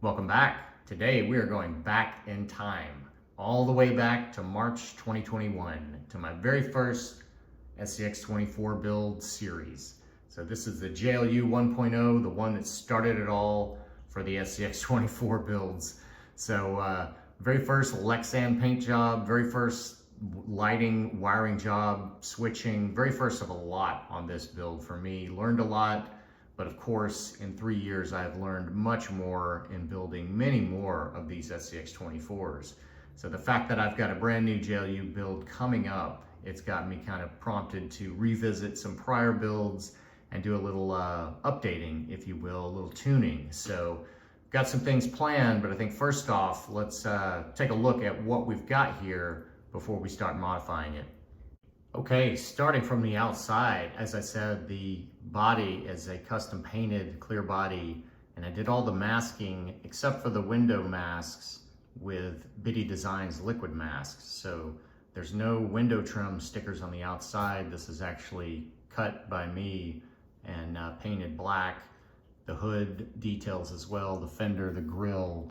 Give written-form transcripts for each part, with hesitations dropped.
Welcome back. Today we are going back in time, all the way back to March 2021, to my very first SCX24 build series. So this is the JLU 1.0, the one that started it all for the SCX24 builds. So very first Lexan paint job, very first lighting, wiring job, switching, very first of a lot on this build for me. Learned a lot. But of course, in 3 years, I've learned much more in building many more of these SCX24s. So the fact that I've got a brand new JLU build coming up, it's got me kind of prompted to revisit some prior builds and do a little updating, if you will, a little tuning. So got some things planned, but I think first off, let's take a look at what we've got here before we start modifying it. Okay, starting from the outside, as I said, the body is a custom painted clear body, and I did all the masking except for the window masks with Biddy Designs liquid masks. So there's no window trim stickers on the outside. This is actually cut by me and painted black. The hood details as well, the fender, the grille,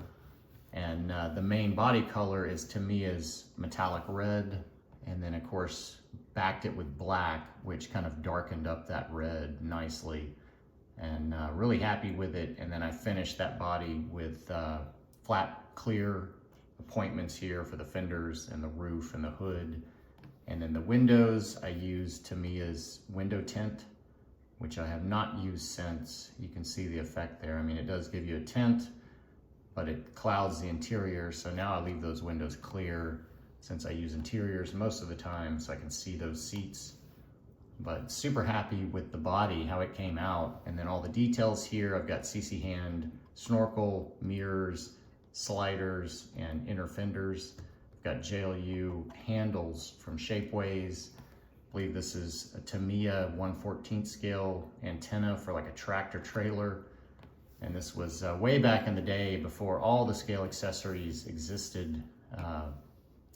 and the main body color is Tamiya's metallic red, and then of course backed it with black, which kind of darkened up that red nicely, and really happy with it. And then I finished that body with flat clear appointments here for the fenders and the roof and the hood. And then the windows, I used Tamiya's window tint, which I have not used since. You can see the effect there. I mean, it does give you a tint, but it clouds the interior. So now I leave those windows clear, since I use interiors most of the time, so I can see those seats. But super happy with the body, how it came out. And then all the details here, I've got CC hand, snorkel, mirrors, sliders, and inner fenders. I've got JLU handles from Shapeways. I believe this is a Tamiya 1/14 scale antenna for like a tractor trailer. And this was way back in the day before all the scale accessories existed.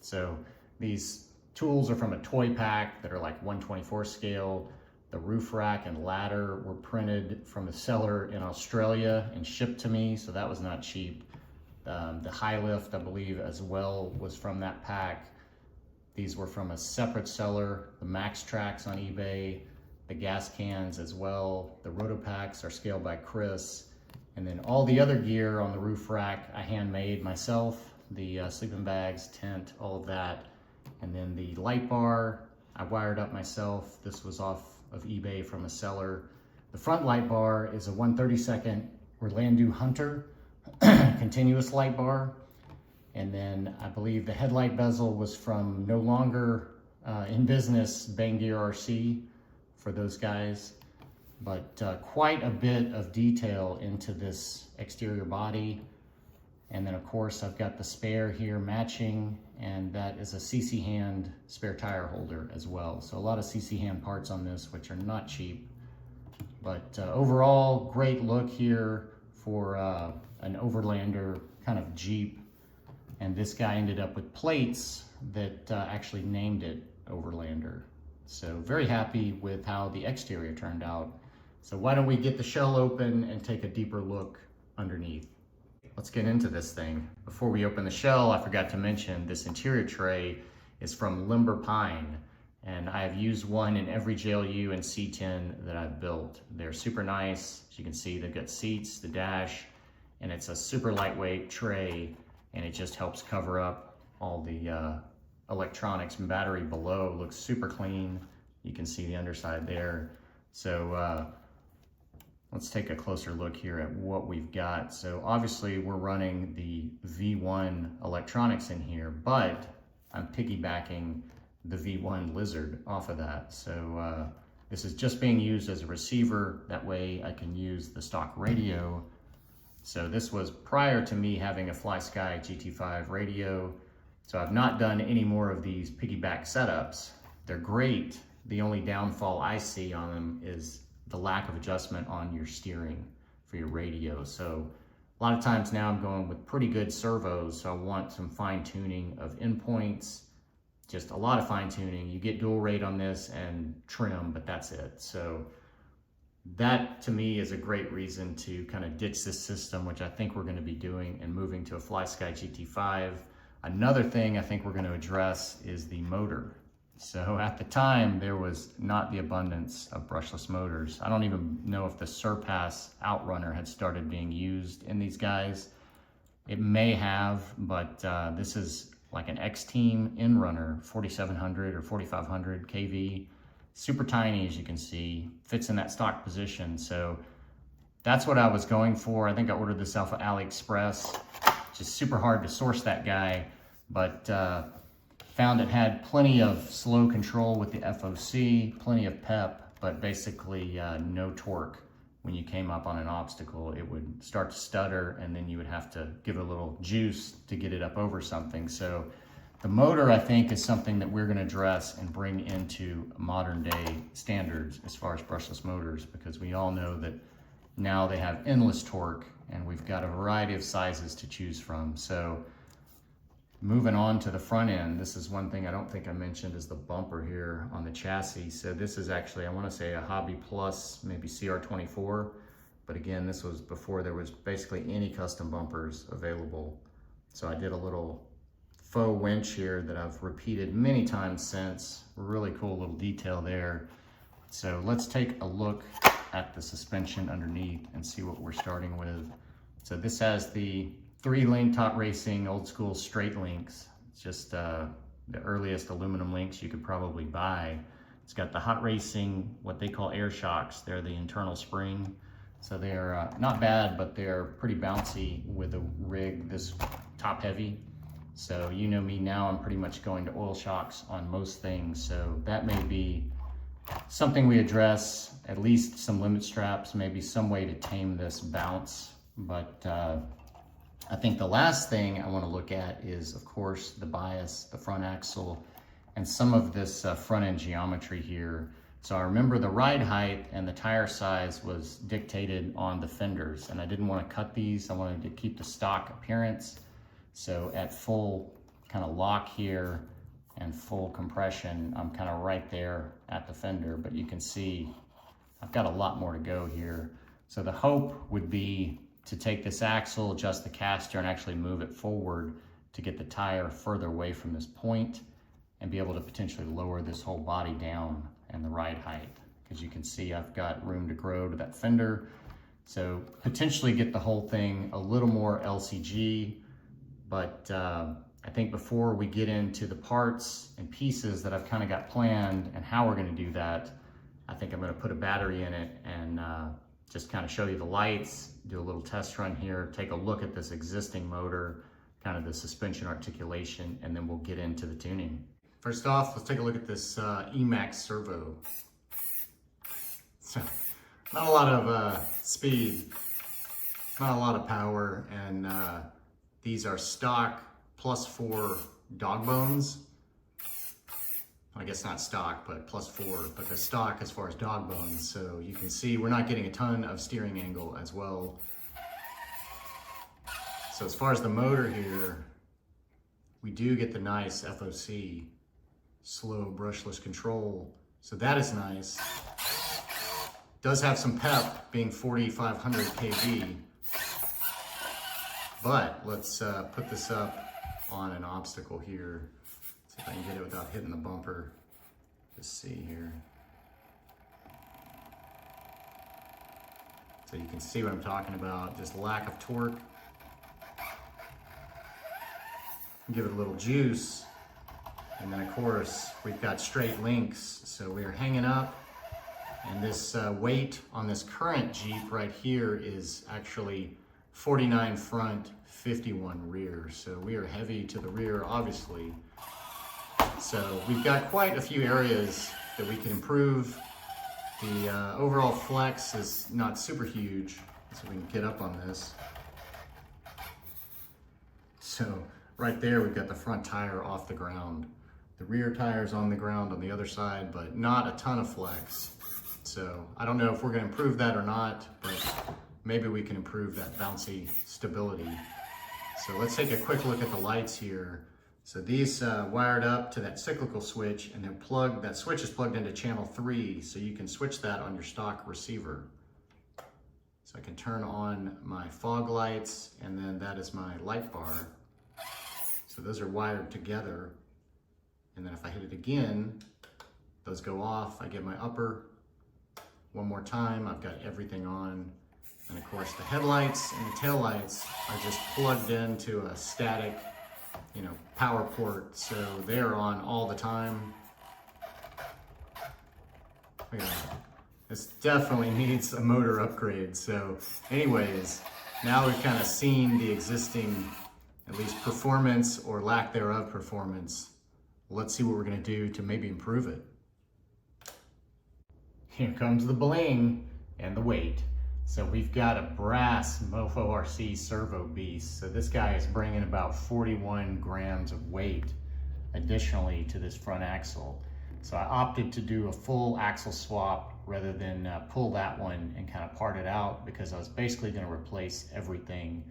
So these tools are from a toy pack that are like 1/24 scale. The roof rack and ladder were printed from a seller in Australia and shipped to me, so that was not cheap. The high lift, I believe, as well was from that pack. These were from a separate seller. The Max Tracks on eBay, the gas cans as well. The Rotopacks are scaled by Chris. And then all the other gear on the roof rack, I handmade myself. The sleeping bags, tent, all of that. And then the light bar, I wired up myself. This was off of eBay from a seller. The front light bar is a 1/32 Orlando Hunter continuous light bar. And then I believe the headlight bezel was from no longer in business Bang Gear RC for those guys. But quite a bit of detail into this exterior body. And then of course I've got the spare here matching, and that is a CC hand spare tire holder as well. So a lot of CC hand parts on this, which are not cheap. But overall, great look here for an Overlander kind of Jeep. And this guy ended up with plates that actually named it Overlander. So very happy with how the exterior turned out. So why don't we get the shell open and take a deeper look underneath. Let's get into this thing. Before we open the shell, I forgot to mention this interior tray is from Limber Pine, and I've used one in every JLU and C10 that I've built. They're super nice. As you can see, they've got seats, the dash, and it's a super lightweight tray, and it just helps cover up all the electronics and battery below. Looks super clean. You can see the underside there. So let's take a closer look here at what we've got. So obviously we're running the V1 electronics in here, but I'm piggybacking the V1 Lizard off of that. So this is just being used as a receiver. That way I can use the stock radio. So this was prior to me having a FlySky GT5 radio. So I've not done any more of these piggyback setups. They're great. The only downfall I see on them is the lack of adjustment on your steering for your radio. So a lot of times now I'm going with pretty good servos, so I want some fine tuning of endpoints, just a lot of fine tuning. You get dual rate on this and trim, but that's it. So that to me is a great reason to kind of ditch this system, which I think we're going to be doing and moving to a FlySky GT5. Another thing I think we're going to address is the motor. So at the time, there was not the abundance of brushless motors. I don't even know if the Surpass Outrunner had started being used in these guys. It may have, but this is like an X-Team in-runner, 4700 or 4500 kV. Super tiny, as you can see, fits in that stock position. So that's what I was going for. I think I ordered this off of AliExpress. Just super hard to source that guy, but found it had plenty of slow control with the FOC, plenty of pep, but basically no torque. When you came up on an obstacle, it would start to stutter, and then you would have to give it a little juice to get it up over something. So the motor, I think, is something that we're going to address and bring into modern day standards as far as brushless motors, because we all know that now they have endless torque and we've got a variety of sizes to choose from. So moving on to the front end, this is one thing I don't think I mentioned is the bumper here on the chassis. So this is actually, I want to say a Hobby Plus, maybe CR24. But again, this was before there was basically any custom bumpers available. So I did a little faux winch here that I've repeated many times since. Really cool little detail there. So let's take a look at the suspension underneath and see what we're starting with. So this has the 3-link Top Racing old school straight links. It's just the earliest aluminum links you could probably buy. It's got the Hot Racing, what they call air shocks. They're the internal spring. So they're not bad, but they're pretty bouncy with a rig this top heavy. So you know me now, I'm pretty much going to oil shocks on most things. So that may be something we address, at least some limit straps, maybe some way to tame this bounce. But I think the last thing I want to look at is, of course, the bias, the front axle, and some of this front end geometry here. So I remember the ride height and the tire size was dictated on the fenders, and I didn't want to cut these. I wanted to keep the stock appearance. So at full kind of lock here and full compression, I'm kind of right there at the fender, but you can see I've got a lot more to go here. So the hope would be to take this axle, adjust the caster, and actually move it forward to get the tire further away from this point and be able to potentially lower this whole body down and the ride height. Because you can see I've got room to grow to that fender. So potentially get the whole thing a little more LCG, but I think before we get into the parts and pieces that I've kind of got planned and how we're going to do that, I think I'm going to put a battery in it and just kind of show you the lights, do a little test run here, take a look at this existing motor, kind of the suspension articulation, and then we'll get into the tuning. First off, let's take a look at this Emax servo. So, not a lot of speed, not a lot of power, and these are stock +4 dog bones. I guess not stock, but +4, but they're stock as far as dog bones. So you can see we're not getting a ton of steering angle as well. So as far as the motor here, we do get the nice FOC, slow brushless control. So that is nice. Does have some pep, being 4,500 kV. But let's put this up on an obstacle here. See if I can get it without hitting the bumper. Just see here. So you can see what I'm talking about, just lack of torque. Give it a little juice. And then of course, we've got straight links. So we are hanging up, and this weight on this current Jeep right here is actually 49 front, 51 rear. So we are heavy to the rear, obviously. So we've got quite a few areas that we can improve. The overall flex is not super huge, so we can get up on this. So right there, we've got the front tire off the ground. The rear tire's on the ground on the other side, but not a ton of flex. So I don't know if we're gonna improve that or not, but maybe we can improve that bouncy stability. So let's take a quick look at the lights here. So these wired up to that cyclical switch, and they're that switch is plugged into channel 3, so you can switch that on your stock receiver. So I can turn on my fog lights, and then that is my light bar. So those are wired together. And then if I hit it again, those go off. I get my upper. One more time, I've got everything on. And of course the headlights and the tail lights are just plugged into a static, power port. So they're on all the time. Look at that. This definitely needs a motor upgrade. So anyways, now we've kind of seen the existing, at least performance or lack thereof performance. Let's see what we're gonna do to maybe improve it. Here comes the bling and the weight. So we've got a brass MOFO RC servo beast. So this guy is bringing about 41 grams of weight additionally to this front axle. So I opted to do a full axle swap rather than pull that one and kind of part it out, because I was basically going to replace everything.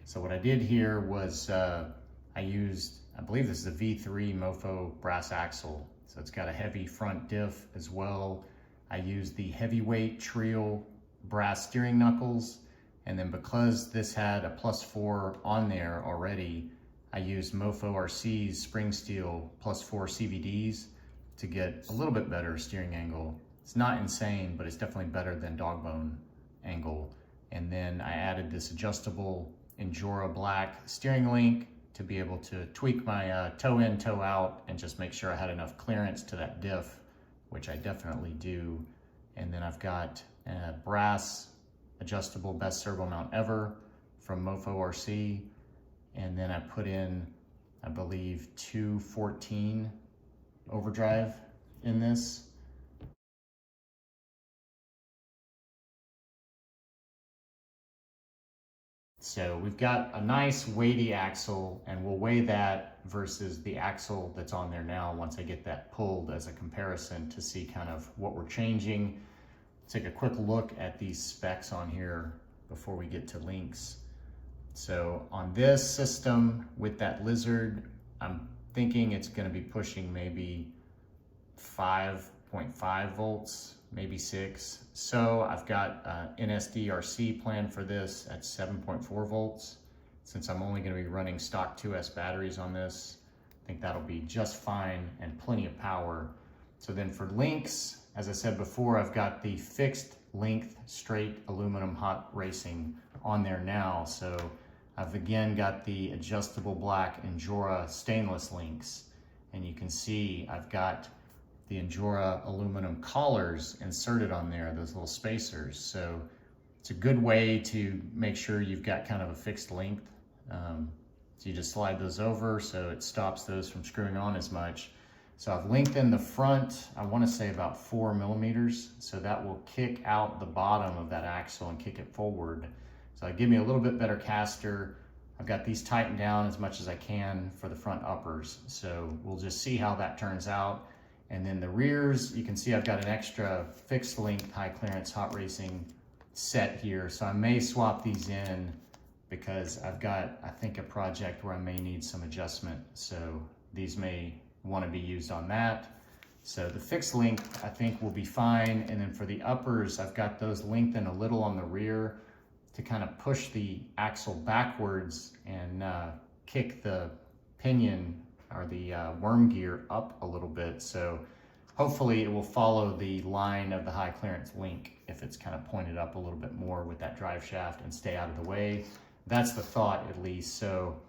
So what I did here was I used, I believe this is a V3 MOFO brass axle. So it's got a heavy front diff as well. I used the heavyweight TREAL brass steering knuckles, and then because this had a +4 on there already, I used MOFO RC's spring steel +4 CVDs to get a little bit better steering angle. It's not insane, but it's definitely better than dog bone angle. And then I added this adjustable Injora black steering link to be able to tweak my toe in, toe out, and just make sure I had enough clearance to that diff, which I definitely do. And then I've got a brass adjustable best servo mount ever from MOFO RC. And then I put in, I believe, 214 overdrive in this. So we've got a nice weighty axle, and we'll weigh that versus the axle that's on there now once I get that pulled as a comparison to see kind of what we're changing. Take a quick look at these specs on here before we get to links. So on this system with that Lizard, I'm thinking it's going to be pushing maybe 5.5 volts, maybe 6. So I've got NSD-RC planned for this at 7.4 volts. Since I'm only going to be running stock 2S batteries on this, I think that'll be just fine and plenty of power. So then for links, as I said before, I've got the fixed length straight aluminum hot racing on there now. So I've again got the adjustable black Injora stainless links, and you can see I've got the Injora aluminum collars inserted on there, those little spacers. So it's a good way to make sure you've got kind of a fixed length. So you just slide those over so it stops those from screwing on as much. So I've lengthened the front, I want to say about 4 millimeters. So that will kick out the bottom of that axle and kick it forward. So it'll give me a little bit better caster. I've got these tightened down as much as I can for the front uppers. So we'll just see how that turns out. And then the rears, you can see I've got an extra fixed length high clearance hot racing set here. So I may swap these in because I've got, I think, a project where I may need some adjustment. So these may want to be used on that. So the fixed length I think will be fine. And then for the uppers, I've got those lengthened a little on the rear to kind of push the axle backwards and kick the pinion or the worm gear up a little bit. So hopefully it will follow the line of the high clearance link if it's kind of pointed up a little bit more with that drive shaft and stay out of the way. That's the thought, at least. So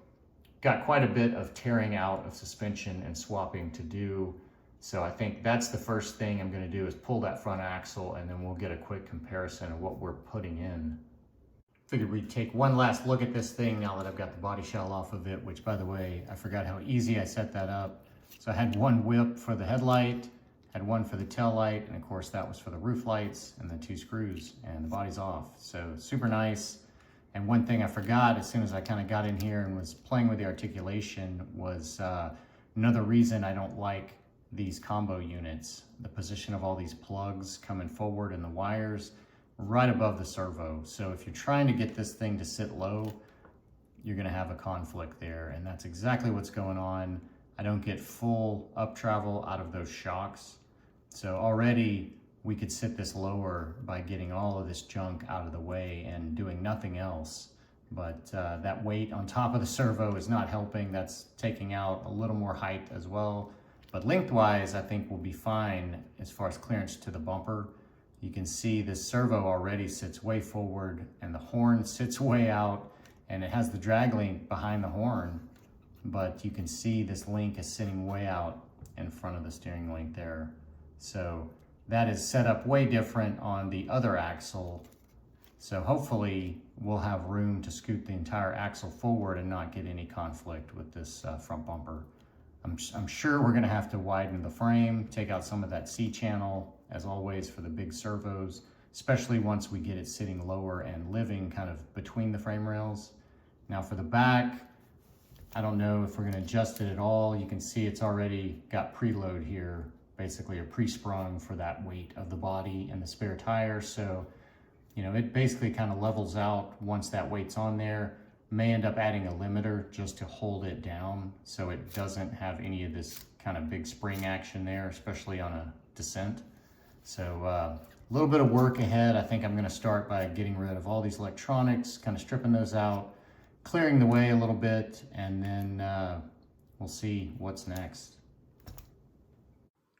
got quite a bit of tearing out of suspension and swapping to do. So I think that's the first thing I'm going to do is pull that front axle, and then we'll get a quick comparison of what we're putting in. Figured we'd take one last look at this thing now that I've got the body shell off of it, which, by the way, I forgot how easy I set that up. So I had one whip for the headlight, had one for the tail light, and of course that was for the roof lights, and then 2 screws, and the body's off. So super nice. And one thing I forgot as soon as I kind of got in here and was playing with the articulation was another reason I don't like these combo units. The position of all these plugs coming forward and the wires right above the servo. So if you're trying to get this thing to sit low, you're gonna have a conflict there. And that's exactly what's going on. I don't get full up travel out of those shocks. So already we could sit this lower by getting all of this junk out of the way and doing nothing else. But that weight on top of the servo is not helping. That's taking out a little more height as well. But lengthwise, I think we'll be fine as far as clearance to the bumper. You can see this servo already sits way forward and the horn sits way out, and it has the drag link behind the horn, but you can see this link is sitting way out in front of the steering link there. So that is set up way different on the other axle. So hopefully we'll have room to scoot the entire axle forward and not get any conflict with this front bumper. I'm sure we're gonna have to widen the frame, take out some of that C-channel, as always for the big servos, especially once we get it sitting lower and living kind of between the frame rails. Now for the back, I don't know if we're gonna adjust it at all. You can see it's already got preload here, basically a pre-sprung for that weight of the body and the spare tire. So, you know, it basically kind of levels out once that weight's on there. May end up adding a limiter just to hold it down so it doesn't have any of this kind of big spring action there, especially on a descent. So a little bit of work ahead. I think I'm gonna start by getting rid of all these electronics, kind of stripping those out, clearing the way a little bit, and then we'll see what's next.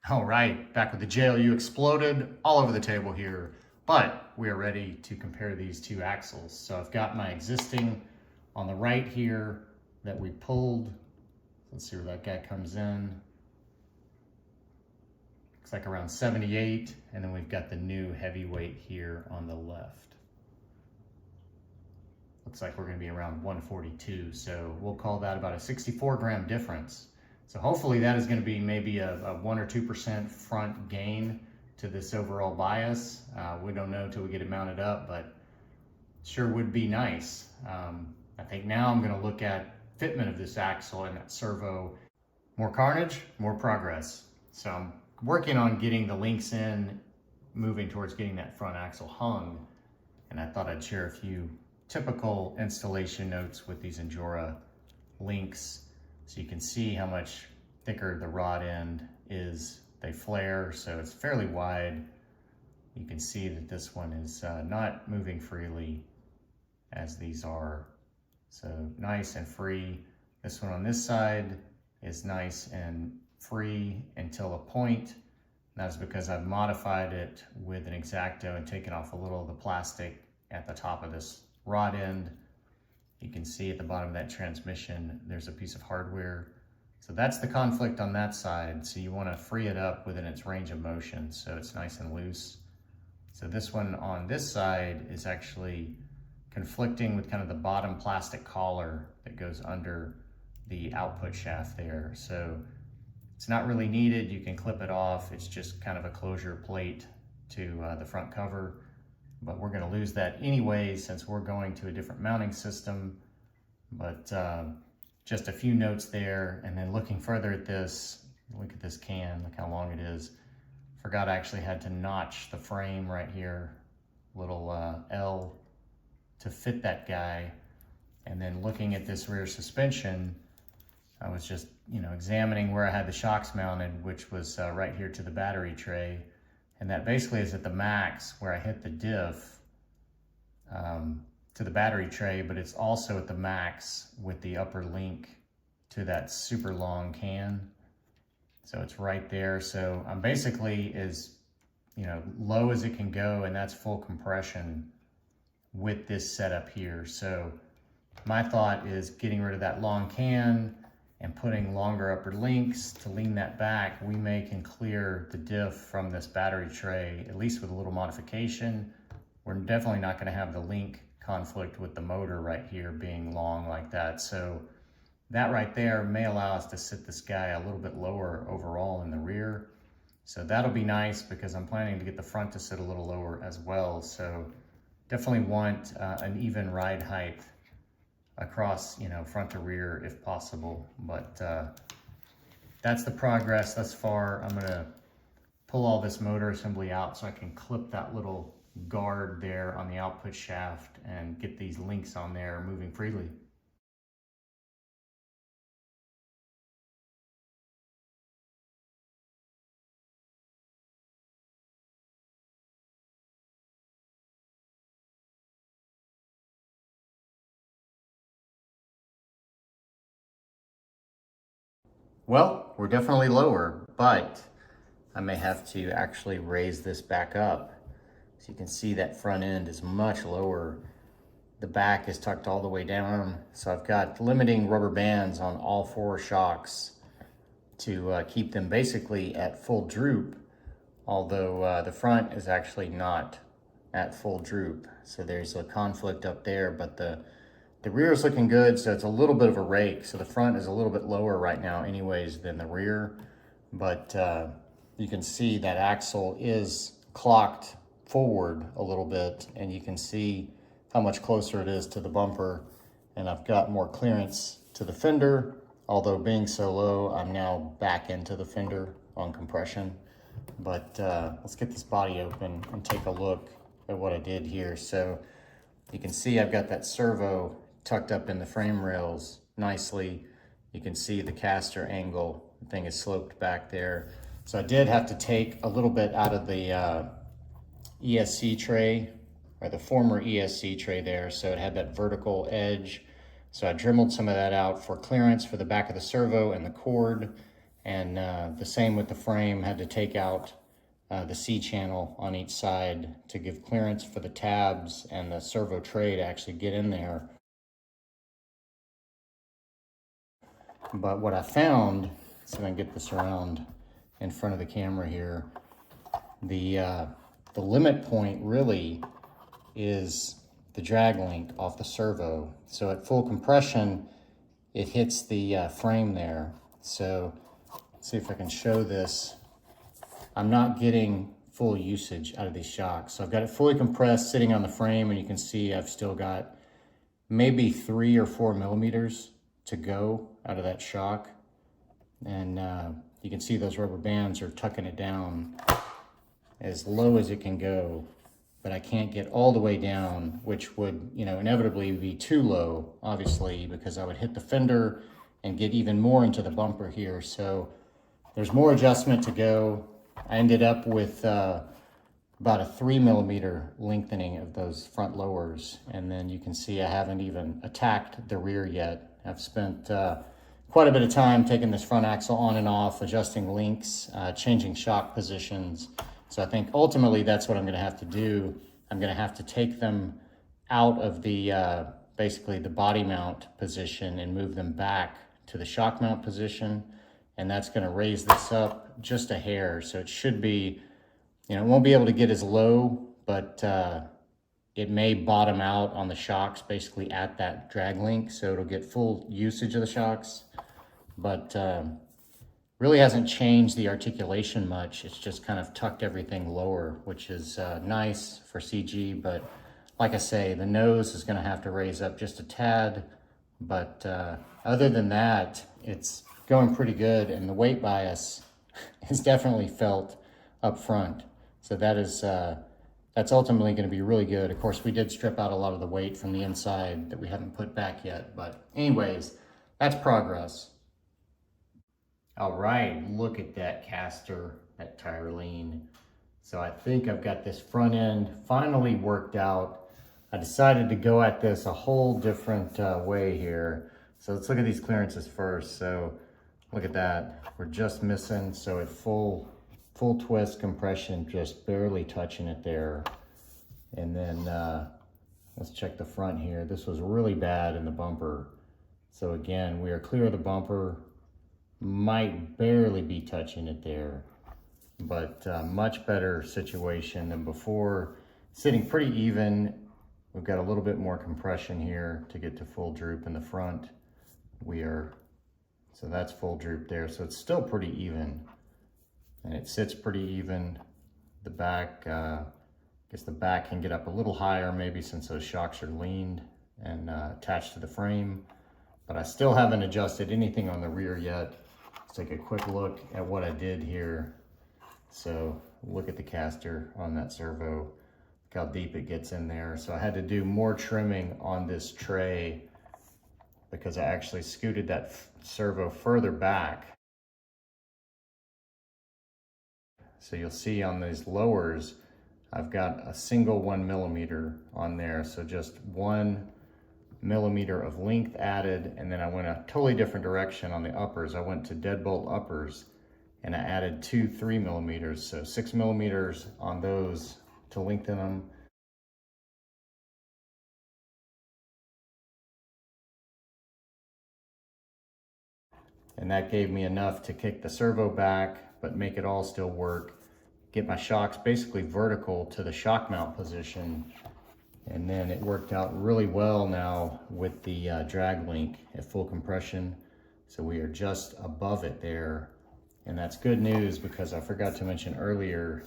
All right, back with the JLU exploded all over the table here, but we are ready to compare these two axles. So I've got my existing on the right here that we pulled. Let's see where that guy comes in. Looks like around 78, and then we've got the new heavyweight here on the left. Looks like we're gonna be around 142, so we'll call that about a 64 gram difference. So hopefully that is gonna be maybe a 1 or 2% front gain to this overall bias. We don't know till we get it mounted up, but sure would be nice. I think now I'm gonna look at fitment of this axle and that servo. More carnage, more progress. So I'm working on getting the links in, moving towards getting that front axle hung. And I thought I'd share a few typical installation notes with these Endura links. So you can see how much thicker the rod end is. They flare, so it's fairly wide. You can see that this one is not moving freely as these are. So nice and free. This one on this side is nice and free until a point. That's because I've modified it with an X-Acto and taken off a little of the plastic at the top of this rod end. You can see at the bottom of that transmission, there's a piece of hardware. So that's the conflict on that side. So you want to free it up within its range of motion so it's nice and loose. So this one on this side is actually conflicting with kind of the bottom plastic collar that goes under the output shaft there. So it's not really needed. You can clip it off. It's just kind of a closure plate to the front cover, but we're going to lose that anyway since we're going to a different mounting system. But just a few notes there. And then looking further at this, look at this can, look how long it is. Forgot I actually had to notch the frame right here, little L to fit that guy. And then looking at this rear suspension, I was just, examining where I had the shocks mounted, which was right here to the battery tray. And that basically is at the max where I hit the diff to the battery tray, but it's also at the max with the upper link to that super long can. So it's right there. So I'm basically as, low as it can go, and that's full compression with this setup here. So my thought is getting rid of that long can and putting longer upper links to lean that back. We can clear the diff from this battery tray, at least with a little modification. We're definitely not gonna have the link conflict with the motor right here being long like that. So that right there may allow us to sit this guy a little bit lower overall in the rear. So that'll be nice because I'm planning to get the front to sit a little lower as well. So definitely want an even ride height across, front to rear if possible. But that's the progress thus far. I'm gonna pull all this motor assembly out so I can clip that little guard there on the output shaft and get these links on there moving freely. Well, we're definitely lower, but I may have to actually raise this back up. So you can see that front end is much lower. The back is tucked all the way down. So I've got limiting rubber bands on all 4 shocks to keep them basically at full droop, although the front is actually not at full droop. So there's a conflict up there, but the rear is looking good, so it's a little bit of a rake. So the front is a little bit lower right now anyways than the rear, but you can see that axle is clocked forward a little bit, and you can see how much closer it is to the bumper, and I've got more clearance to the fender. Although being so low, I'm now back into the fender on compression. But let's get this body open and take a look at what I did here. So you can see I've got that servo tucked up in the frame rails nicely. You can see the caster angle, the thing is sloped back there. So I did have to take a little bit out of the ESC tray, or the former ESC tray there, so it had that vertical edge. So I dremeled some of that out for clearance for the back of the servo and the cord, and the same with the frame. Had to take out the C channel on each side to give clearance for the tabs and the servo tray to actually get in there. But what I found, so I can get this around in front of the camera here, the limit point really is the drag link off the servo. So at full compression, it hits the frame there. So let's see if I can show this. I'm not getting full usage out of these shocks. So I've got it fully compressed sitting on the frame, and you can see I've still got maybe 3 or 4 millimeters to go out of that shock. And you can see those rubber bands are tucking it down as low as it can go, but I can't get all the way down, which would, inevitably be too low, obviously, because I would hit the fender and get even more into the bumper here. So there's more adjustment to go. I ended up with about a 3 millimeter lengthening of those front lowers. And then you can see I haven't even attacked the rear yet. I've spent quite a bit of time taking this front axle on and off, adjusting links, changing shock positions. So I think ultimately that's what I'm gonna have to do. I'm gonna have to take them out of the, basically the body mount position and move them back to the shock mount position. And that's gonna raise this up just a hair. So it should be, it won't be able to get as low, but it may bottom out on the shocks basically at that drag link. So it'll get full usage of the shocks, but really hasn't changed the articulation much. It's just kind of tucked everything lower, which is nice for CG. But like I say, the nose is gonna have to raise up just a tad. But other than that, it's going pretty good. And the weight bias is definitely felt up front. So that is, that's ultimately gonna be really good. Of course, we did strip out a lot of the weight from the inside that we haven't put back yet. But anyways, that's progress. All right, look at that caster, that tire lean. So I think I've got this front end finally worked out. I decided to go at this a whole different way here. So let's look at these clearances first. So look at that, we're just missing. So at full twist compression, just barely touching it there. And then let's check the front here. This was really bad in the bumper. So again, we are clear of the bumper. Might barely be touching it there, but much better situation than before. Sitting pretty even. We've got a little bit more compression here to get to full droop in the front. So that's full droop there. So it's still pretty even, and it sits pretty even. The back, I guess the back can get up a little higher maybe since those shocks are leaned and attached to the frame, but I still haven't adjusted anything on the rear yet. Let's take a quick look at what I did here. So look at the caster on that servo. Look how deep it gets in there. So I had to do more trimming on this tray because I actually scooted that servo further back. So you'll see on these lowers, I've got a single 1 millimeter on there. So just one millimeter of length added, and then I went a totally different direction on the uppers. I went to deadbolt uppers and I added 2 3 millimeters, so 6 millimeters on those to lengthen them. And that gave me enough to kick the servo back, but make it all still work. Get my shocks basically vertical to the shock mount position. And then it worked out really well now with the drag link at full compression. So we are just above it there. And that's good news because I forgot to mention earlier,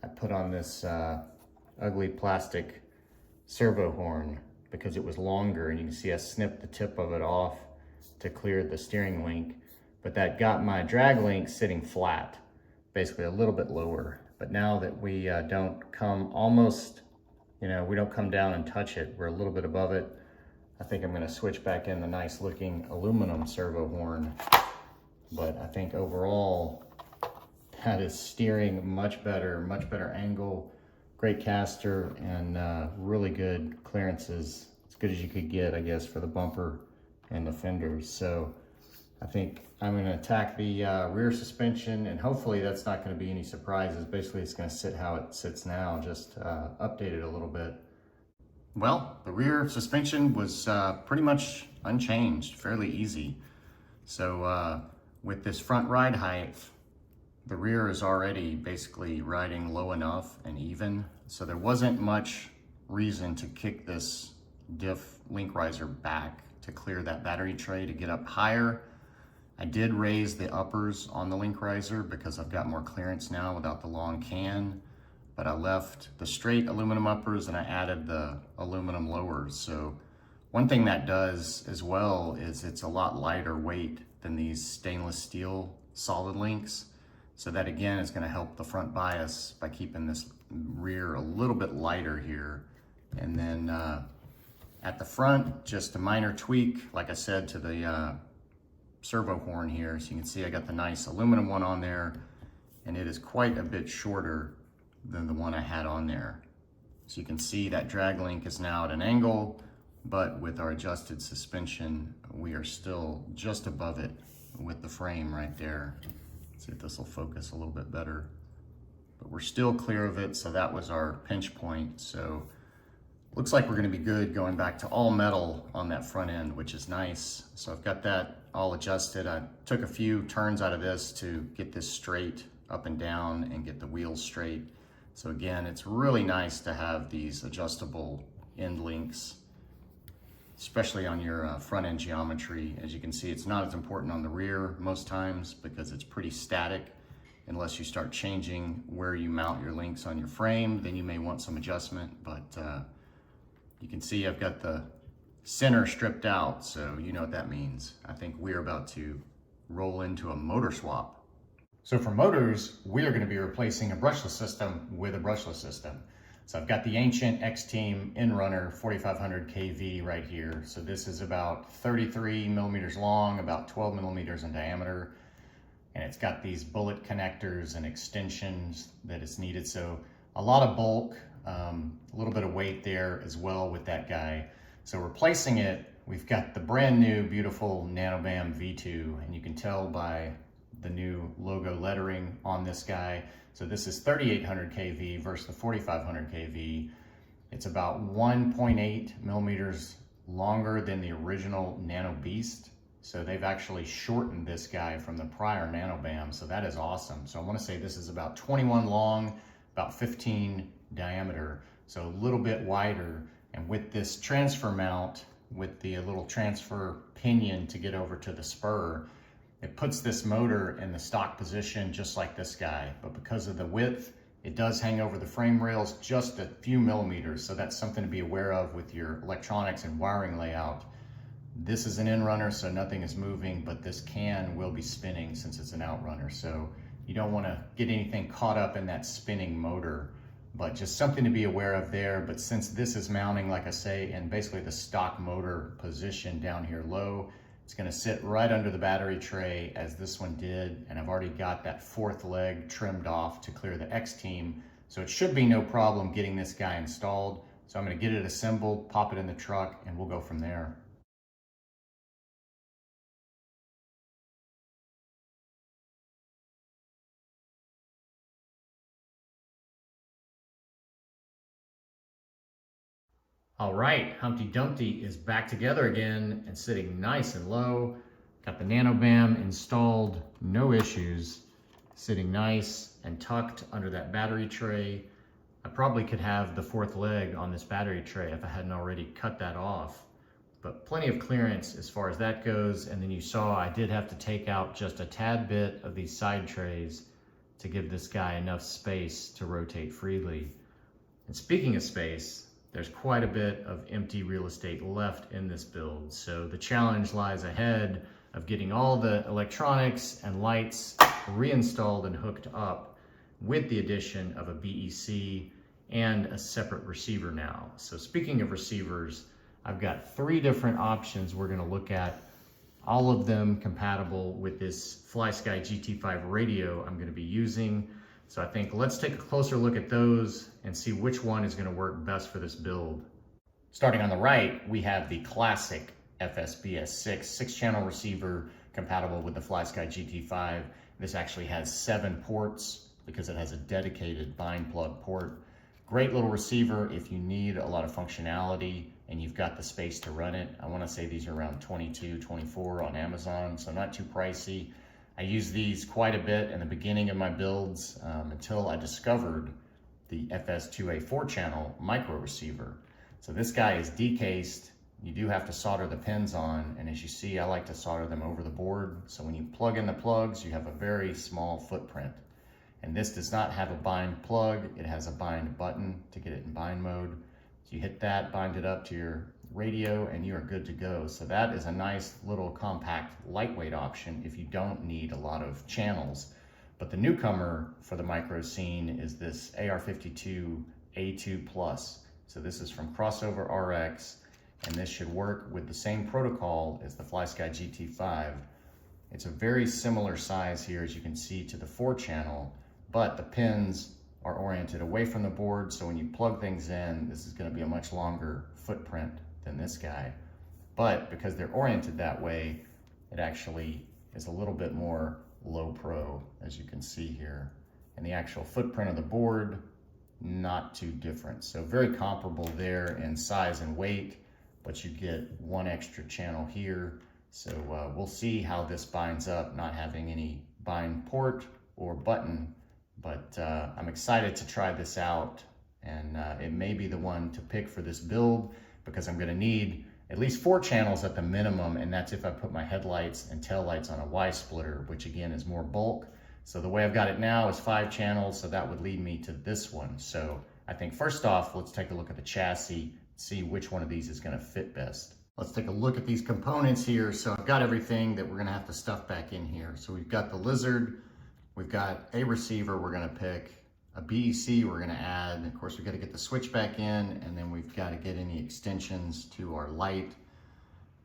I put on this ugly plastic servo horn because it was longer, and you can see I snipped the tip of it off to clear the steering link, but that got my drag link sitting flat, basically a little bit lower. But now that we don't come almost, we don't come down and touch it, we're a little bit above it, I think I'm gonna switch back in the nice looking aluminum servo horn. But I think overall, that is steering much better angle, great caster, and really good clearances, as good as you could get, I guess, for the bumper and the fenders. So I think I'm gonna attack the rear suspension, and hopefully that's not gonna be any surprises. Basically, it's gonna sit how it sits now, just update it a little bit. Well, the rear suspension was pretty much unchanged, fairly easy. So with this front ride height, the rear is already basically riding low enough and even. So there wasn't much reason to kick this diff link riser back to clear that battery tray to get up higher. I did raise the uppers on the link riser because I've got more clearance now without the long can, but I left the straight aluminum uppers and I added the aluminum lowers. So one thing that does as well is it's a lot lighter weight than these stainless steel solid links. So that again is going to help the front bias by keeping this rear a little bit lighter here. And then at the front, just a minor tweak, like I said, to the servo horn here. So you can see I got the nice aluminum one on there, and it is quite a bit shorter than the one I had on there. So you can see that drag link is now at an angle, but with our adjusted suspension, we are still just above it with the frame right there. Let's see if this will focus a little bit better. But we're still clear of it, so that was our pinch point. So looks like we're gonna be good going back to all metal on that front end, which is nice. So I've got that all adjusted. I took a few turns out of this to get this straight up and down and get the wheels straight. So again, it's really nice to have these adjustable end links, especially on your front end geometry. As you can see, it's not as important on the rear most times because it's pretty static. Unless you start changing where you mount your links on your frame, then you may want some adjustment, but you can see I've got the center stripped out, so you know what that means. I think we're about to roll into a motor swap. So for motors, we are going to be replacing a brushless system with a brushless system. So I've got the ancient X-Team in-runner 4500 kV right here. So this is about 33 millimeters long, about 12 millimeters in diameter. And it's got these bullet connectors and extensions that is needed. So a lot of bulk, a little bit of weight there as well with that guy. So replacing it, we've got the brand new beautiful NanoBam V2, and you can tell by the new logo lettering on this guy. So this is 3800 kV versus the 4500 kV. It's about 1.8 millimeters longer than the original Nano Beast. So they've actually shortened this guy from the prior NanoBam, so that is awesome. So I want to say this is about 21 long, about 15 diameter, so a little bit wider. And with this transfer mount, with the little transfer pinion to get over to the spur, it puts this motor in the stock position just like this guy. But because of the width, it does hang over the frame rails just a few millimeters. So that's something to be aware of with your electronics and wiring layout. This is an in-runner, so nothing is moving, but this can will be spinning since it's an outrunner. So you don't want to get anything caught up in that spinning motor, but just something to be aware of there. But since this is mounting, like I say, in basically the stock motor position down here low, it's going to sit right under the battery tray as this one did. And I've already got that fourth leg trimmed off to clear the X-Team. So it should be no problem getting this guy installed. So I'm gonna get it assembled, pop it in the truck, and we'll go from there. All right, Humpty Dumpty is back together again and sitting nice and low. Got the NanoBam installed, no issues. Sitting nice and tucked under that battery tray. I probably could have the fourth leg on this battery tray if I hadn't already cut that off. But plenty of clearance as far as that goes. And then you saw I did have to take out just a tad bit of these side trays to give this guy enough space to rotate freely. And speaking of space, there's quite a bit of empty real estate left in this build. So the challenge lies ahead of getting all the electronics and lights reinstalled and hooked up with the addition of a BEC and a separate receiver now. So speaking of receivers, I've got 3 different options we're gonna look at, all of them compatible with this FlySky GT5 radio I'm gonna be using. So I think let's take a closer look at those and see which one is gonna work best for this build. Starting on the right, we have the classic FSBS6 6-channel receiver compatible with the FlySky GT5. This actually has 7 ports because it has a dedicated bind plug port. Great little receiver if you need a lot of functionality and you've got the space to run it. I wanna say these are around $22, $24 on Amazon, so not too pricey. I used these quite a bit in the beginning of my builds until I discovered the FS2A 4-channel micro receiver. So this guy is decased. You do have to solder the pins on, and as you see, I like to solder them over the board. So when you plug in the plugs, you have a very small footprint. And this does not have a bind plug. It has a bind button to get it in bind mode. So you hit that, bind it up to your radio, and you are good to go. So that is a nice little compact, lightweight option if you don't need a lot of channels. But the newcomer for the micro scene is this AR52 A2 Plus. So this is from Crossover RX, and this should work with the same protocol as the FlySky GT5. It's a very similar size here, as you can see, to the 4-channel, but the pins are oriented away from the board, so when you plug things in, this is gonna be a much longer footprint than this guy. But because they're oriented that way, it actually is a little bit more low pro, as you can see here. And the actual footprint of the board, not too different. So very comparable there in size and weight, but you get 1 extra channel here. So we'll see how this binds up, not having any bind port or button, but I'm excited to try this out, and it may be the one to pick for this build because I'm gonna need at least 4 channels at the minimum, and that's if I put my headlights and tail lights on a Y splitter, which again is more bulk. So the way I've got it now is 5 channels, so that would lead me to this one. So I think first off, let's take a look at the chassis, see which one of these is gonna fit best. Let's take a look at these components here. So I've got everything that we're gonna have to stuff back in here. So we've got the Lizard, we've got a receiver we're gonna pick, a BEC we're gonna add. Of course, we've got to get the switch back in, and then we've got to get any extensions to our light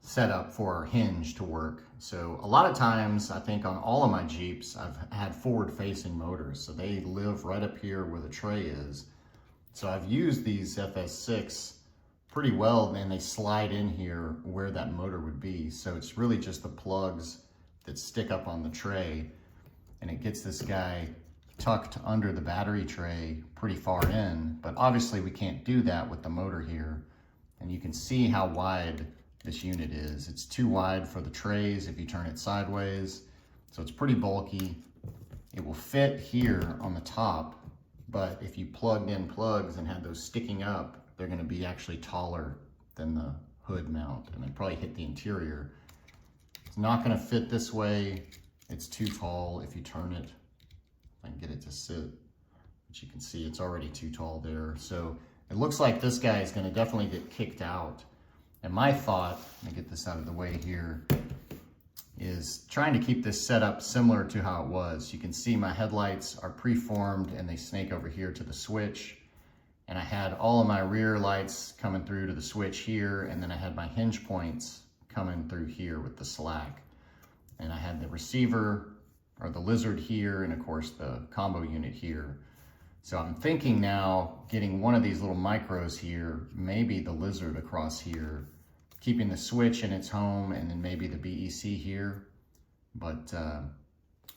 setup for our hinge to work. So a lot of times, I think on all of my Jeeps, I've had forward-facing motors. So they live right up here where the tray is. So I've used these FS6 pretty well, and they slide in here where that motor would be. So it's really just the plugs that stick up on the tray, and it gets this guy tucked under the battery tray pretty far in, but obviously we can't do that with the motor here. And you can see how wide this unit is. It's too wide for the trays if you turn it sideways. So it's pretty bulky. It will fit here on the top, but if you plugged in plugs and had those sticking up, they're gonna be actually taller than the hood mount, and they probably hit the interior. It's not gonna fit this way. It's too tall if you turn it. I can get it to sit, but you can see it's already too tall there. So it looks like this guy is gonna definitely get kicked out. And my thought, let me get this out of the way here, is trying to keep this set up similar to how it was. You can see my headlights are preformed and they snake over here to the switch. And I had all of my rear lights coming through to the switch here, and then I had my hinge points coming through here with the slack. And I had the receiver or the Lizard here, and of course the combo unit here. So I'm thinking now getting one of these little micros here, maybe the lizard across here, keeping the switch in its home and then maybe the BEC here. But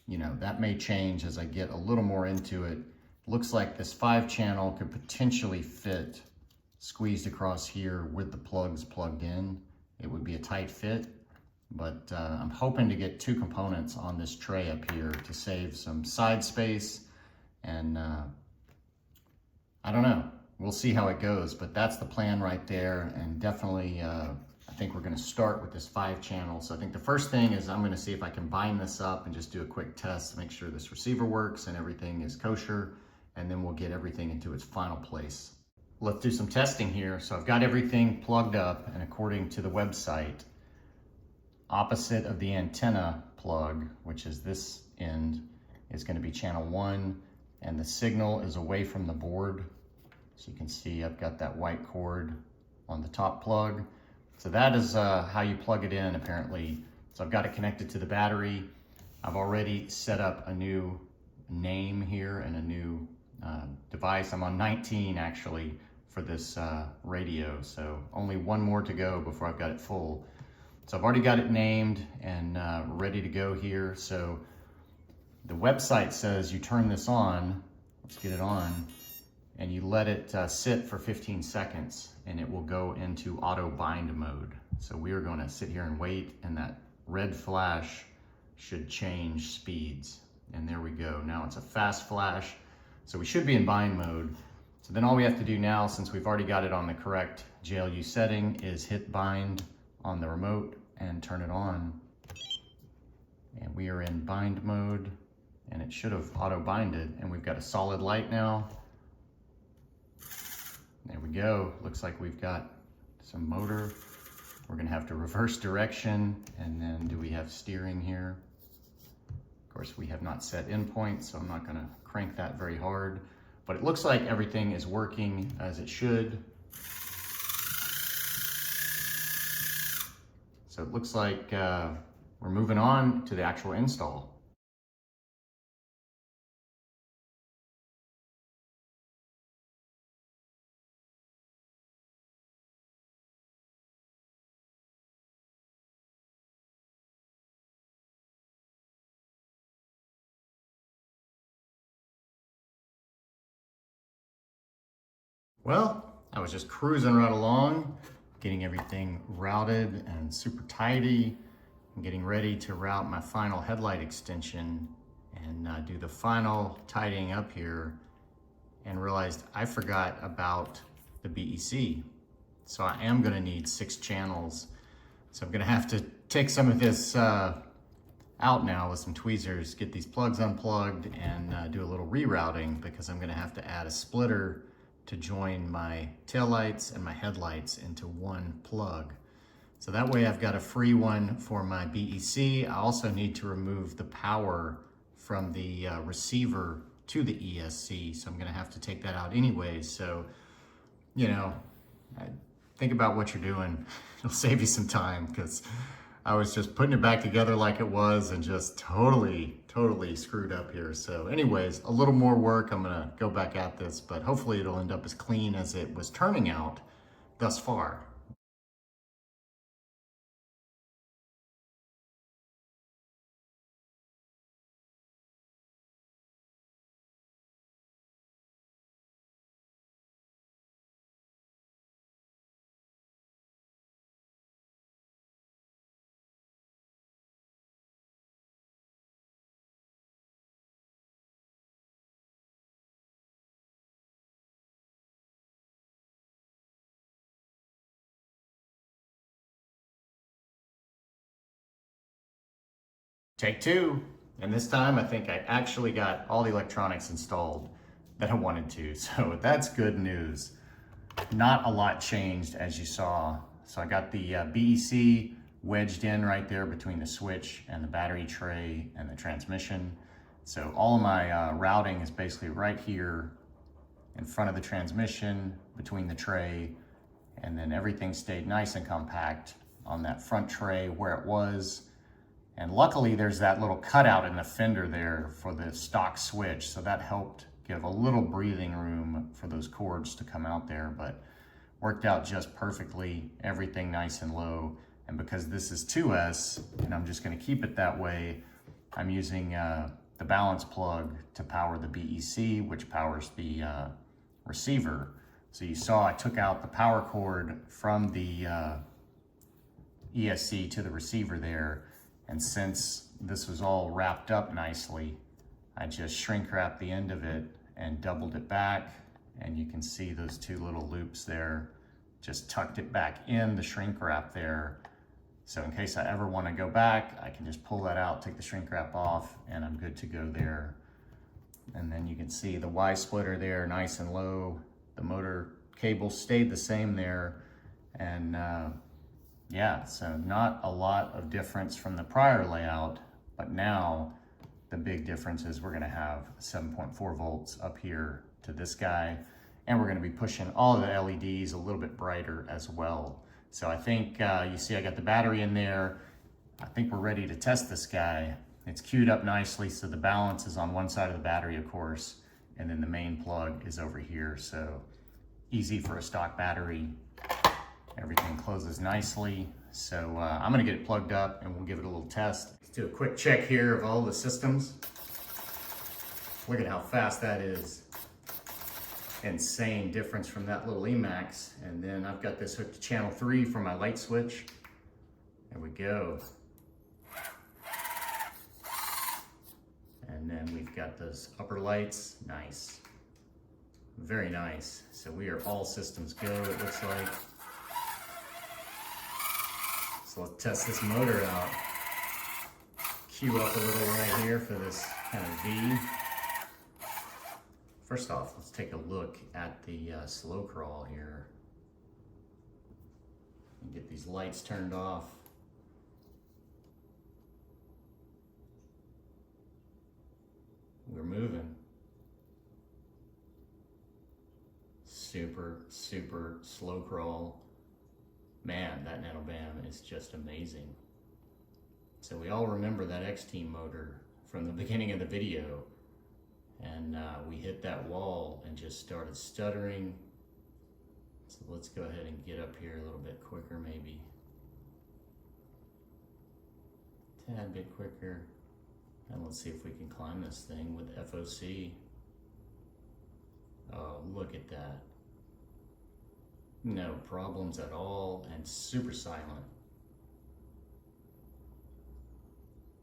you know, that may change as I get a little more into it. Looks like this 5-channel could potentially fit squeezed across here with the plugs plugged in. It would be a tight fit, but I'm hoping to get 2 components on this tray up here to save some side space. And I don't know, we'll see how it goes, but that's the plan right there. And definitely, I think we're gonna start with this 5-channel. So I think the first thing is I'm gonna see if I can bind this up and just do a quick test to make sure this receiver works and everything is kosher, and then we'll get everything into its final place. Let's do some testing here. So I've got everything plugged up, and according to the website, opposite of the antenna plug, which is this end, is gonna be channel 1, and the signal is away from the board. So you can see I've got that white cord on the top plug. So that is how you plug it in, apparently. So I've got it connected to the battery. I've already set up a new name here and a new device. I'm on 19 actually for this radio, so only one more to go before I've got it full. So I've already got it named and ready to go here. So the website says you turn this on, let's get it on, and you let it sit for 15 seconds and it will go into auto bind mode. So we are gonna sit here and wait, and that red flash should change speeds. And there we go, now it's a fast flash. So we should be in bind mode. So then all we have to do now, since we've already got it on the correct JLU setting, is hit bind on the remote and turn it on. And we are in bind mode, and it should have auto binded, and we've got a solid light now. There we go. Looks like we've got some motor. We're gonna have to reverse direction, and then do we have steering here? Of course, we have not set endpoint, so I'm not gonna crank that very hard, but it looks like everything is working as it should. So it looks like we're moving on to the actual install. Well, I was just cruising right along, getting everything routed and super tidy, and getting ready to route my final headlight extension and do the final tidying up here, and realized I forgot about the BEC. So I am gonna need 6 channels. So I'm gonna have to take some of this out now with some tweezers, get these plugs unplugged, and do a little rerouting, because I'm gonna have to add a splitter to join my taillights and my headlights into one plug. So that way I've got a free one for my BEC. I also need to remove the power from the receiver to the ESC, so I'm gonna have to take that out anyway. So, you know, think about what you're doing. It'll save you some time, because I was just putting it back together like it was and just totally screwed up here. So anyways, a little more work. I'm gonna go back at this, but hopefully it'll end up as clean as it was turning out thus far. Take 2. And this time I think I actually got all the electronics installed that I wanted to. So that's good news. Not a lot changed, as you saw. So I got the BEC wedged in right there between the switch and the battery tray and the transmission. So all of my routing is basically right here in front of the transmission, between the tray, and then everything stayed nice and compact on that front tray where it was. And luckily there's that little cutout in the fender there for the stock switch, so that helped give a little breathing room for those cords to come out there, but worked out just perfectly, everything nice and low. And because this is 2S, and I'm just gonna keep it that way, I'm using the balance plug to power the BEC, which powers the receiver. So you saw I took out the power cord from the ESC to the receiver there, and since this was all wrapped up nicely, I just shrink wrapped the end of it and doubled it back, and you can see those two little loops there. Just tucked it back in the shrink wrap there. So in case I ever want to go back, I can just pull that out, take the shrink wrap off, and I'm good to go there. And then you can see the Y splitter there, nice and low. The motor cable stayed the same there. And yeah, so not a lot of difference from the prior layout, but now the big difference is we're gonna have 7.4 volts up here to this guy, and we're gonna be pushing all of the LEDs a little bit brighter as well. So I think you see I got the battery in there. I think we're ready to test this guy. It's queued up nicely, so the balance is on one side of the battery, of course, and then the main plug is over here. So easy for a stock battery. Everything closes nicely. So I'm gonna get it plugged up and we'll give it a little test. Let's do a quick check here of all the systems. Look at how fast that is. Insane difference from that little Emax. And then I've got this hooked to channel 3 for my light switch. There we go. And then we've got those upper lights. Nice. Very nice. So we are all systems go, it looks like. So let's test this motor out. Cue up a little right here for this kind of V. First off, let's take a look at the slow crawl here. And get these lights turned off. We're moving. Super, super slow crawl. Man, that nanobam is just amazing. So we all remember that X-Team motor from the beginning of the video. And we hit that wall and just started stuttering. So let's go ahead and get up here a little bit quicker maybe. Tad bit quicker. And let's see if we can climb this thing with FOC. Oh, look at that. No problems at all and super silent.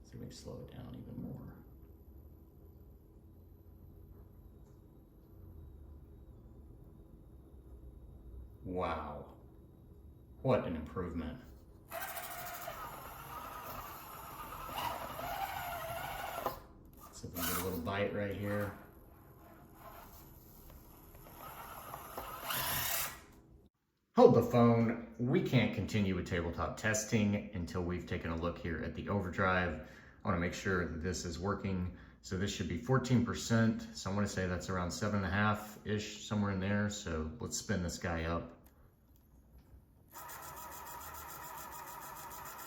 Let's see if we can slow it down even more. Wow, what an improvement. So we can get a little bite right here. Hold the phone. We can't continue with tabletop testing until we've taken a look here at the overdrive. I want to make sure that this is working. So this should be 14%. So I want to say that's around 7.5-ish, somewhere in there. So let's spin this guy up.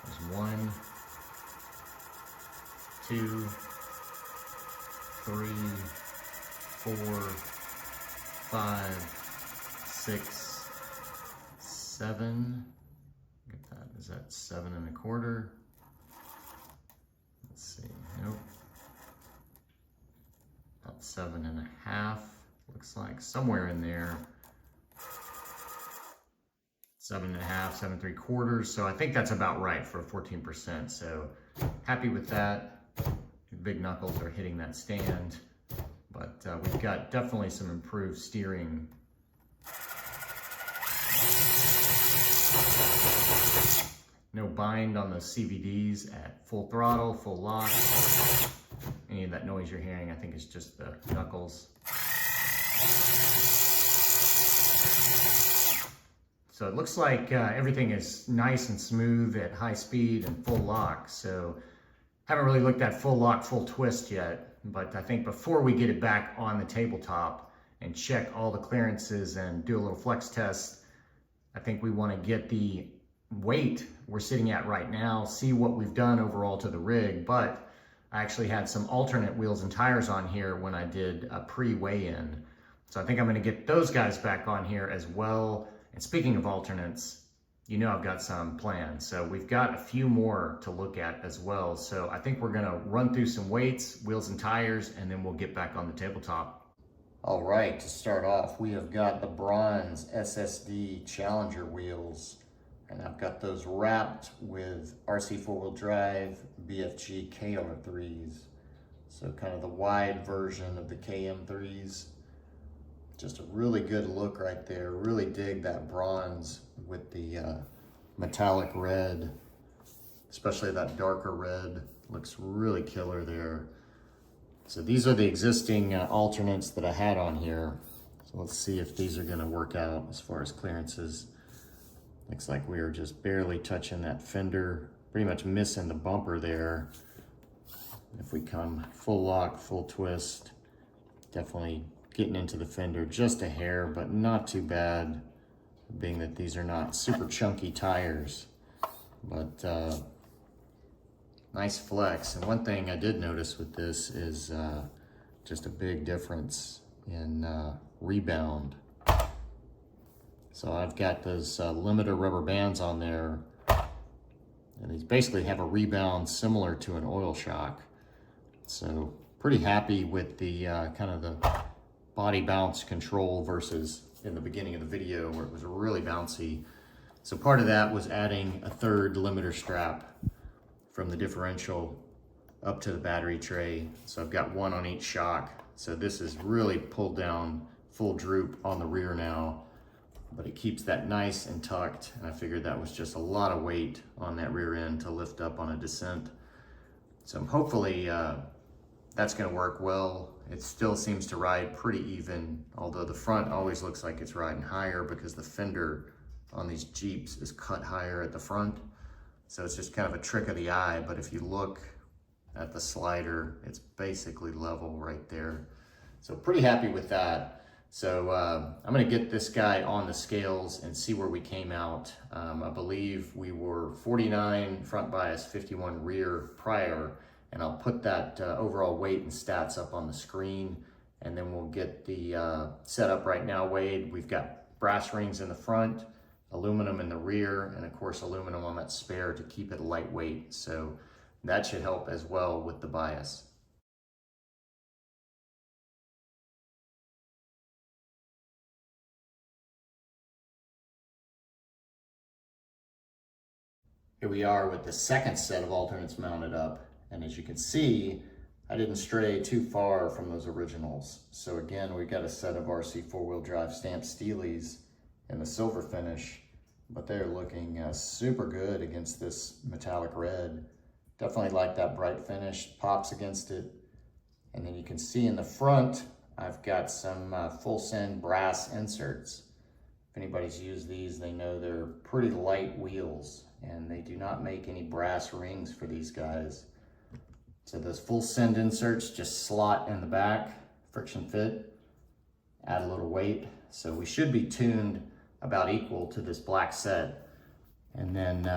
There's 1, 2, 3, 4, 5, 6, 7. Get that. Is that 7 1/4? Let's see. Nope. About 7.5. Looks like somewhere in there. 7.5, 7 3/4. So I think that's about right for 14%. So happy with that. The big knuckles are hitting that stand, but we've got definitely some improved steering. No bind on those CVDs at full throttle, full lock. Any of that noise you're hearing, I think is just the knuckles. So it looks like everything is nice and smooth at high speed and full lock. So haven't really looked at full lock, full twist yet, but I think before we get it back on the tabletop and check all the clearances and do a little flex test, I think we want to get the weight we're sitting at right now, see what we've done overall to the rig, but I actually had some alternate wheels and tires on here when I did a pre-weigh-in. So I think I'm gonna get those guys back on here as well. And speaking of alternates, you know I've got some planned. So we've got a few more to look at as well. So I think we're gonna run through some weights, wheels and tires, and then we'll get back on the tabletop. All right, to start off, we have got the bronze SSD Challenger wheels. And I've got those wrapped with RC four-wheel drive BFG KR3s. So kind of the wide version of the KM3s. Just a really good look right there. Really dig that bronze with the metallic red, especially that darker red. Looks really killer there. So these are the existing alternates that I had on here. So let's see if these are gonna work out as far as clearances. Looks like we are just barely touching that fender, pretty much missing the bumper there. If we come full lock, full twist, definitely getting into the fender just a hair, but not too bad, being that these are not super chunky tires. But nice flex. And one thing I did notice with this is just a big difference in rebound. So I've got those limiter rubber bands on there, and these basically have a rebound similar to an oil shock. So pretty happy with the kind of the body bounce control versus in the beginning of the video where it was really bouncy. So part of that was adding a third limiter strap from the differential up to the battery tray. So I've got one on each shock. So this is really pulled down full droop on the rear now, but it keeps that nice and tucked. And I figured that was just a lot of weight on that rear end to lift up on a descent. So hopefully that's gonna work well. It still seems to ride pretty even, although the front always looks like it's riding higher because the fender on these Jeeps is cut higher at the front. So it's just kind of a trick of the eye, but if you look at the slider, it's basically level right there. So pretty happy with that. So I'm gonna get this guy on the scales and see where we came out. I believe we were 49 front bias, 51 rear prior, and I'll put that overall weight and stats up on the screen, and then we'll get the setup right now weighed. We've got brass rings in the front, aluminum in the rear, and of course aluminum on that spare to keep it lightweight. So that should help as well with the bias. Here we are with the second set of alternates mounted up. And as you can see, I didn't stray too far from those originals. So again, we've got a set of RC four-wheel drive stamped Steelies in the silver finish, but they're looking super good against this metallic red. Definitely like that bright finish, pops against it. And then you can see in the front, I've got some full send brass inserts. If anybody's used these, they know they're pretty light wheels, and they do not make any brass rings for these guys. So those full send inserts just slot in the back, friction fit, add a little weight. So we should be tuned about equal to this black set. And then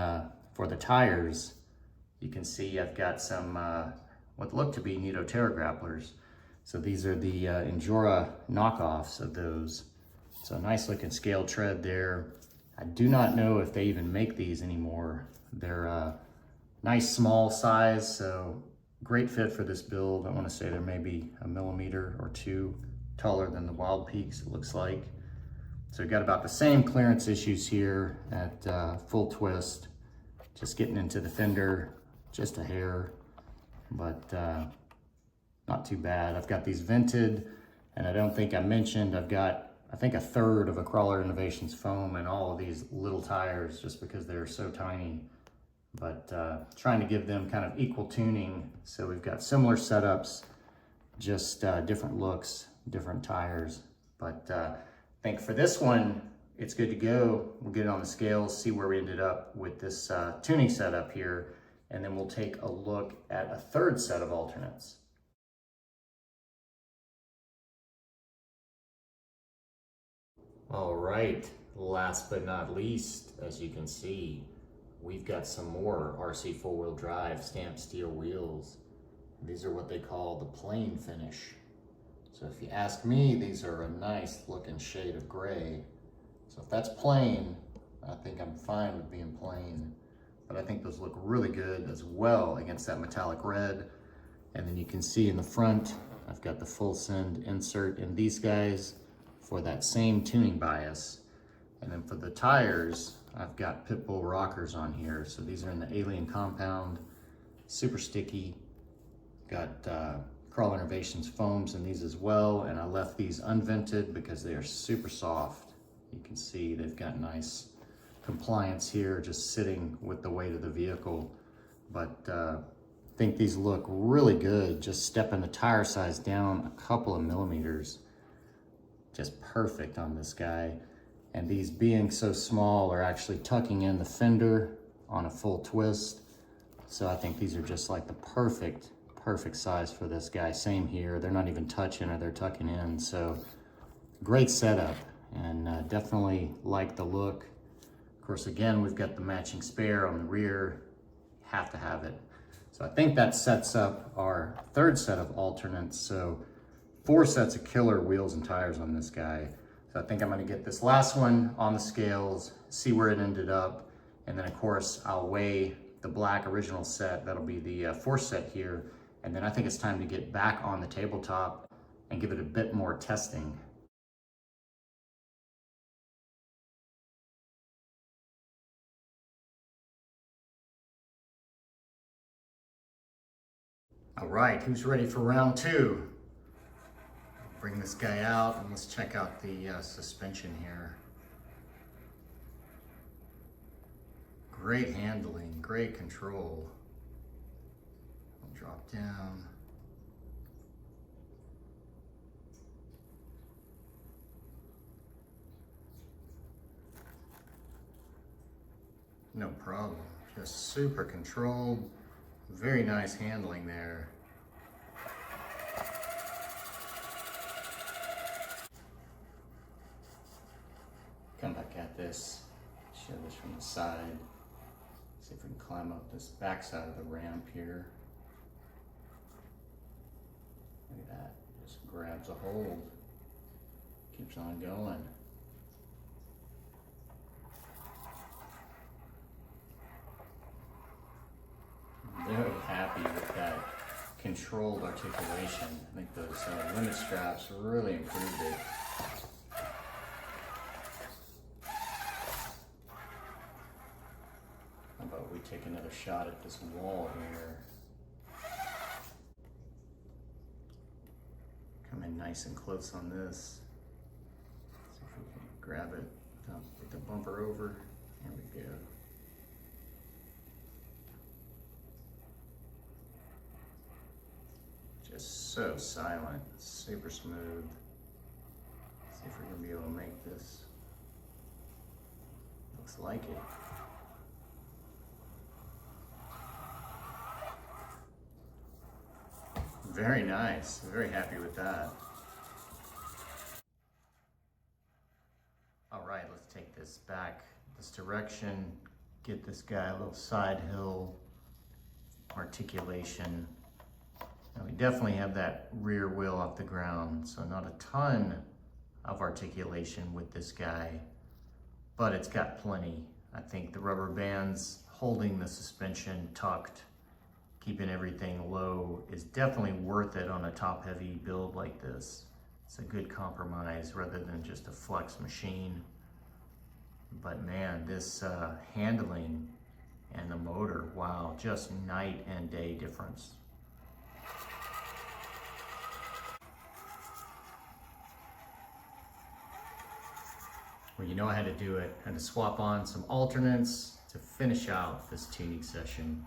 for the tires, you can see I've got some what look to be Nito Terra grapplers. So these are the Injora knockoffs of those. So nice looking scale tread there. I do not know if they even make these anymore. They're nice small size, so great fit for this build. I want to say they're maybe a millimeter or two taller than the Wild Peaks, it looks like. So we've got about the same clearance issues here at full twist. Just getting into the fender, just a hair, but not too bad. I've got these vented, and I don't think I mentioned, I've got, I think, a third of a Crawler Innovations foam in all of these little tires just because they're so tiny. But trying to give them kind of equal tuning. So we've got similar setups, just different looks, different tires. But I think for this one, it's good to go. We'll get it on the scales, see where we ended up with this tuning setup here, and then we'll take a look at a third set of alternates. All right, last but not least, as you can see, we've got some more RC four-wheel drive stamped steel wheels. These are what they call the plain finish. So if you ask me, these are a nice looking shade of gray. So if that's plain, I think I'm fine with being plain. But I think those look really good as well against that metallic red. And then you can see in the front, I've got the full send insert in these guys for that same tuning bias. And then for the tires, I've got Pitbull rockers on here. So these are in the Alien compound, super sticky. Got Crawl Innovations foams in these as well. And I left these unvented because they are super soft. You can see they've got nice compliance here, just sitting with the weight of the vehicle. But I think these look really good, just stepping the tire size down a couple of millimeters. Just perfect on this guy. And these being so small are actually tucking in the fender on a full twist. So I think these are just like the perfect size for this guy. Same here, they're not even touching or they're tucking in. So great setup, and definitely like the look. Of course, again, we've got the matching spare on the rear. Have to have it. So I think that sets up our third set of alternates. So 4 sets of killer wheels and tires on this guy. So I think I'm gonna get this last one on the scales, see where it ended up. And then of course, I'll weigh the black original set. That'll be the 4th set here. And then I think it's time to get back on the tabletop and give it a bit more testing. All right, who's ready for round 2? Bring this guy out and let's check out the suspension here. Great handling, great control. I'll drop down. No problem, just super controlled. Very nice handling there. Come back at this, show this from the side. See if we can climb up this back side of the ramp here. Look at that, just grabs a hold, keeps on going. Very happy with that controlled articulation. I think those limit straps really improved it. How about we take another shot at this wall here. Come in nice and close on this. See if we can grab it, get the bumper over. There we go. Just so silent, super smooth. See if we're gonna be able to make this. Looks like it. Very nice, very happy with that. All right, let's take this back this direction, get this guy a little side hill articulation. Now we definitely have that rear wheel off the ground, so not a ton of articulation with this guy, but it's got plenty. I think the rubber bands holding the suspension tucked, keeping everything low, is definitely worth it on a top heavy build like this. It's a good compromise rather than just a flex machine. But man, this handling and the motor, wow, just night and day difference. Well, you know I had to do it. I had to swap on some alternates to finish out this tuning session.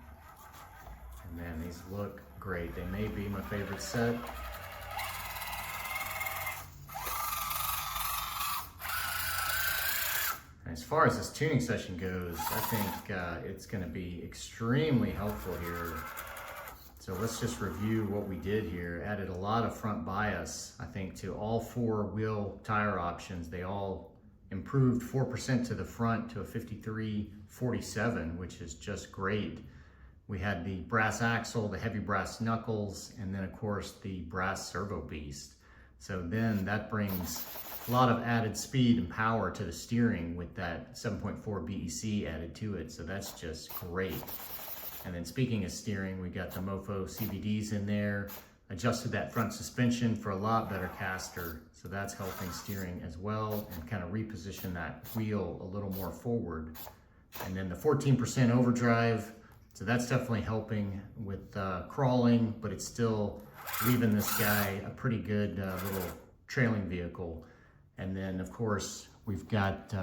And man, these look great. They may be my favorite set. And as far as this tuning session goes, I think it's gonna be extremely helpful here. So let's just review what we did here. Added a lot of front bias, I think, to all 4 wheel tire options. They all improved 4% to the front to a 53.47, which is just great. We had the brass axle, the heavy brass knuckles, and then of course the brass servo beast. So then that brings a lot of added speed and power to the steering with that 7.4 BEC added to it. So that's just great. And then speaking of steering, we got the MOFO CVDs in there, adjusted that front suspension for a lot better caster. So that's helping steering as well, and kind of reposition that wheel a little more forward. And then the 14% overdrive, so that's definitely helping with crawling, but it's still leaving this guy a pretty good little trailing vehicle. And then of course, we've got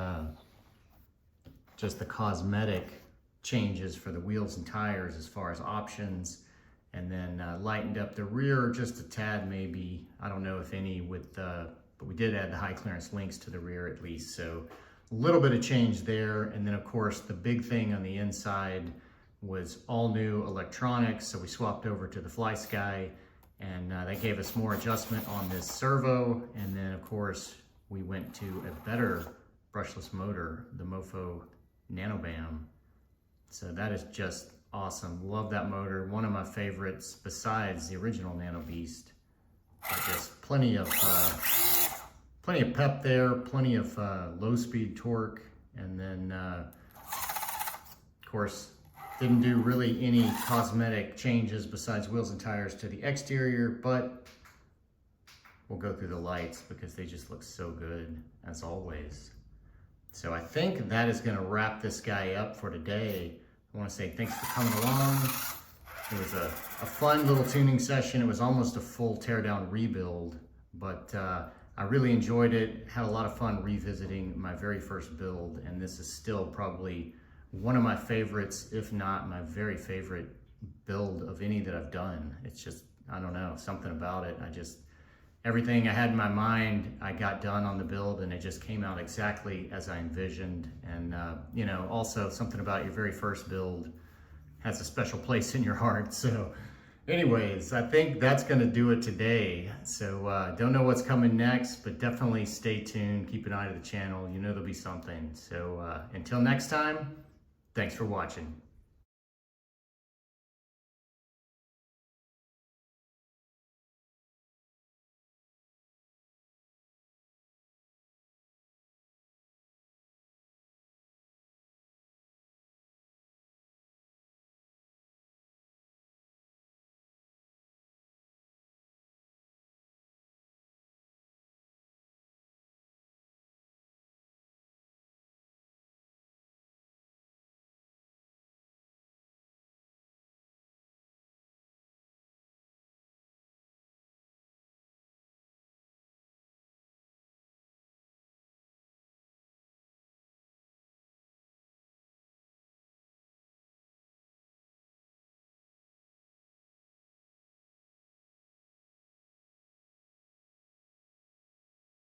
just the cosmetic changes for the wheels and tires as far as options. And then lightened up the rear just a tad maybe. I don't know if any with, but we did add the high clearance links to the rear at least. So a little bit of change there. And then of course, the big thing on the inside was all new electronics. So we swapped over to the FlySky, and that gave us more adjustment on this servo. And then of course, we went to a better brushless motor, the MOFO NanoBam. So that is just awesome. Love that motor. One of my favorites besides the original Nano Beast. Just plenty of pep there, plenty of low speed torque. And then of course, didn't do really any cosmetic changes besides wheels and tires to the exterior, but we'll go through the lights because they just look so good as always. So I think that is going to wrap this guy up for today. I want to say thanks for coming along. It was a fun little tuning session. It was almost a full teardown rebuild, but I really enjoyed it. Had a lot of fun revisiting my very first build, and this is still probably one of my favorites, if not my very favorite build of any that I've done. It's just, I don't know, something about it. Everything I had in my mind, I got done on the build, and it just came out exactly as I envisioned. And you know, also something about your very first build has a special place in your heart. So anyways, I think that's gonna do it today. So don't know what's coming next, but definitely stay tuned, keep an eye to the channel. You know there'll be something. So until next time, thanks for watching.